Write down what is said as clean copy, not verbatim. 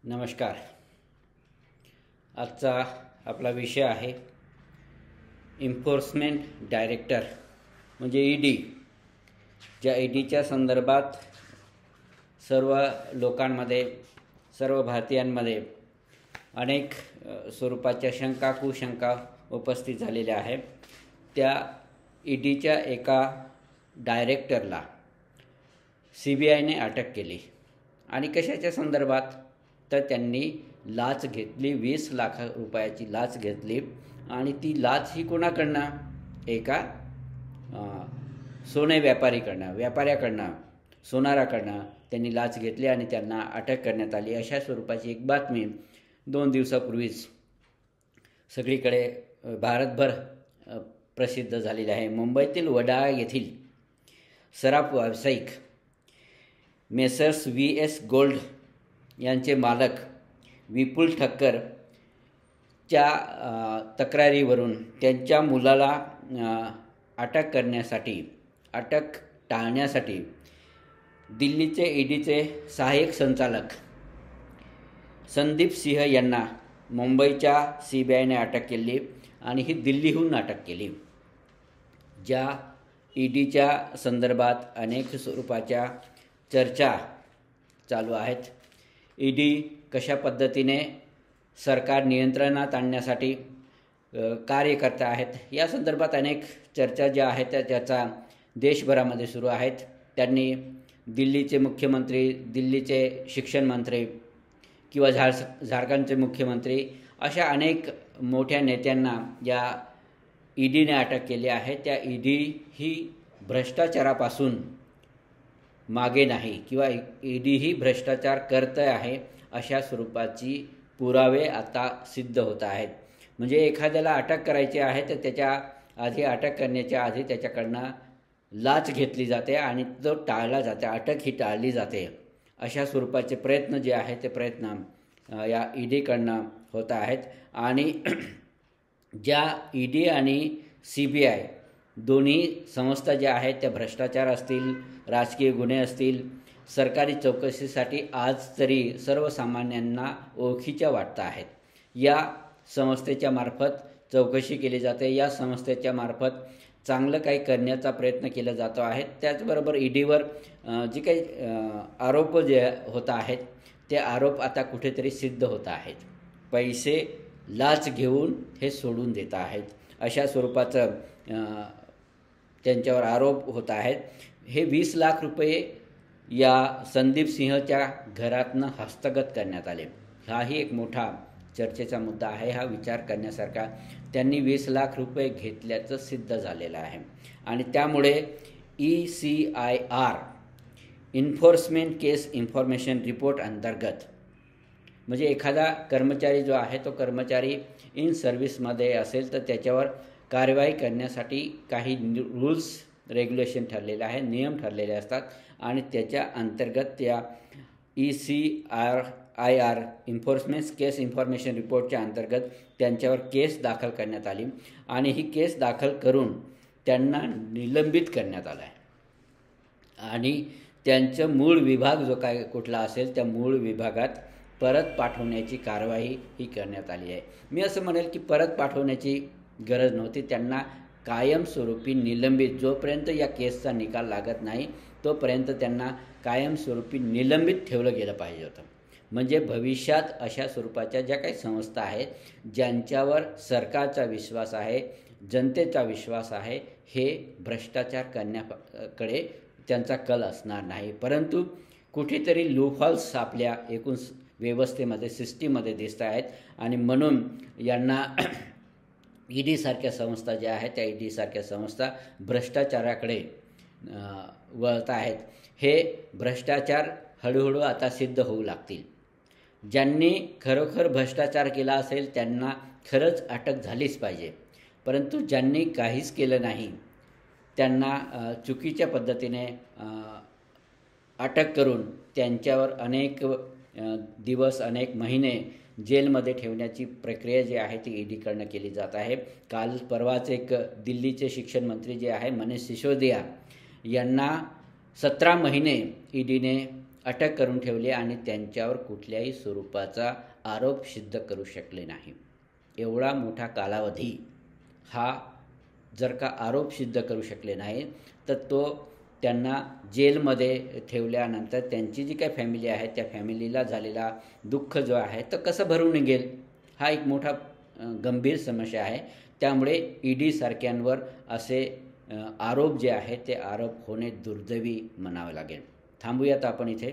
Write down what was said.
नमस्कार. आजचा आपला विषय आहे एन्फोर्समेंट डायरेक्टर म्हणजे ईडी. ज्या ईडीच्या संदर्भात सर्व लोकांमध्ये, सर्व भारतीयांमध्ये अनेक स्वरूपाच्या शंका कुशंका उपस्थित झालेल्या आहेत. त्या ईडीच्या एका डायरेक्टरला CBIने अटक केली. आणि कशाच्या संदर्भात? तर त्यांनी लाच घेतली, 20 लाख रुपयाची लाच घेतली. आणि ती लाच ही कोणाकडनं? एका सोने व्यापाऱ्याकडनं, सोनाराकडनं त्यांनी लाच घेतली आणि त्यांना अटक करण्यात आली. अशा स्वरूपाची एक बातमी 2 दिवसापूर्वीच सगळीकडे भारतभर प्रसिद्ध झालेली आहे. मुंबईतील वडाळा येथील सराफ व्यावसायिक मेसर्स VS गोल्ड यांचे मालक विपुल ठक्कर च्या तक्रारीवरून त्यांच्या मुलाला अटक टाळण्यासाठी दिल्लीचे ईडीचे सहाय्यक संचालक संदीप सिंह यांना मुंबईच्या CBIने अटक केली आणि ही दिल्लीहून अटक केली. ज्या ईडीच्या संदर्भात अनेक स्वरूपाच्या चर्चा चालू आहेत. ईडी कशा पद्धतीने सरकार नियंत्रणात आणण्यासाठी कार्य करत आहेत या संदर्भात अनेक चर्चा ज्या आहेत त्याचा देशभरामध्ये सुरू आहेत. त्यांनी दिल्लीचे मुख्यमंत्री, दिल्लीचे शिक्षण मंत्री किंवा झारखंडचे मुख्यमंत्री अशा अनेक मोठ्या नेत्यांना या ईडीने अटक केली आहे. त्या ईडी ही भ्रष्टाचारापासून मागे नाही किंवा ईडी ही भ्रष्टाचार करत आहे अशा स्वरूपाची पुरावे आता सिद्ध होत आहेत. म्हणजे एखाद्याला अटक करायची आहे तर त्याच्या आधी, अटक करण्याच्या आधी त्याच्याकडनं लाच घेतली जाते आणि तो टाळला जाते, अटक ही टाळली जाते. अशा स्वरूपाचे प्रयत्न जे आहेत ते प्रयत्न या ईडीकडनं होत आहेत. आणि ज्या ईडी आणि CBI दोन्ही संस्था ज्या आहेत त्या भ्रष्टाचार असतील, राजकीय गुन्हे असतील, सरकारी चौकशीसाठी आज तरी सर्वसामान्यांना ओळखीच्या वाटत आहेत. या संस्थेच्या मार्फत चौकशी केली जाते, या संस्थेच्या मार्फत चांगलं काही करण्याचा प्रयत्न केला जातो आहे. त्याचबरोबर ईडीवर जे काही आरोप जे होत आहेत ते आरोप आता कुठेतरी सिद्ध होत आहेत. पैसे लाच घेऊन हे सोडून देत आहेत अशा स्वरूपाचं त्यांच्यावर आरोप होत आहेत. हे 20 लाख रुपये या संदीप सिंहच्या घरातनं हस्तगत करण्यात आले. हाही एक मोठा चर्चेचा मुद्दा आहे. हा विचार करण्यासारखा. त्यांनी 20 लाख रुपये घेतल्याचं सिद्ध झालेलं आहे. आणि त्यामुळे ECIR एन्फोर्समेंट केस इन्फॉर्मेशन रिपोर्ट अंतर्गत म्हणजे एखादा कर्मचारी जो आहे तो कर्मचारी इन सर्व्हिसमध्ये असेल तर त्याच्यावर कारवाई करण्यासाठी काही रूल्स रेग्युलेशन ठरलेले आहे, नियम ठरलेले असतात. आणि त्याच्या अंतर्गत त्या ECIR एन्फोर्समेंट केस इन्फॉर्मेशन रिपोर्टच्या अंतर्गत त्यांच्यावर केस दाखल करण्यात आली. आणि ही केस दाखल करून त्यांना निलंबित करण्यात आलं आहे. आणि त्यांचं मूळ विभाग जो काय कुठला असेल त्या मूळ विभागात परत पाठवण्याची कारवाई ही करण्यात आली आहे. मी असं म्हणेल की परत पाठवण्याची गरज नव्हती. त्यांना कायमस्वरूपी निलंबित, जोपर्यंत या केसचा निकाल लागत नाही तोपर्यंत त्यांना कायमस्वरूपी निलंबित ठेवलं गेलं पाहिजे होतं. म्हणजे भविष्यात अशा स्वरूपाच्या ज्या काही संस्था आहेत ज्यांच्यावर सरकारचा विश्वास आहे, जनतेचा विश्वास आहे, हे भ्रष्टाचार करण्याकडे त्यांचा कल असणार नाही. परंतु कुठेतरी लूपहोल्स आपल्या एकूण व्यवस्थेमध्ये, सिस्टीममध्ये दिसत आहेत. आणि म्हणून यांना ईडीसारख्या संस्था ज्या आहेत त्या ईडीसारख्या संस्था भ्रष्टाचाराकडे वळत आहेत. हे भ्रष्टाचार हळूहळू आता सिद्ध होऊ लागतील. ज्यांनी खरोखर भ्रष्टाचार केला असेल त्यांना खरंच अटक झालीच पाहिजे. परंतु ज्यांनी काहीच केलं नाही त्यांना चुकीच्या पद्धतीने अटक करून त्यांच्यावर अनेक दिवस, अनेक महिने जेलमध्ये ठेवण्याची प्रक्रिया जी आहे ती ईडीकडनं केली जात आहे. काल परवाच एक दिल्लीचे शिक्षण मंत्री जे आहे मनीष सिसोदिया यांना 17 महिने ईडीने अटक करून ठेवली आणि त्यांच्यावर कुठल्याही स्वरूपाचा आरोप सिद्ध करू शकले नाही. एवढा मोठा कालावधी हा जर का आरोप सिद्ध करू शकले नाही तर तो त्यांना जेलमध्ये ठेवल्यानंतर त्यांची जी काही फॅमिली आहे त्या फॅमिलीला झालेला दुःख जो आहे तर कसं भरून निघेल, हा एक मोठा गंभीर समस्या आहे. त्यामुळे ईडी सारख्यांवर असे आरोप जे आहेत ते आरोप होणे दुर्दैवी म्हणावे लागेल. थांबूयात आपण इथे.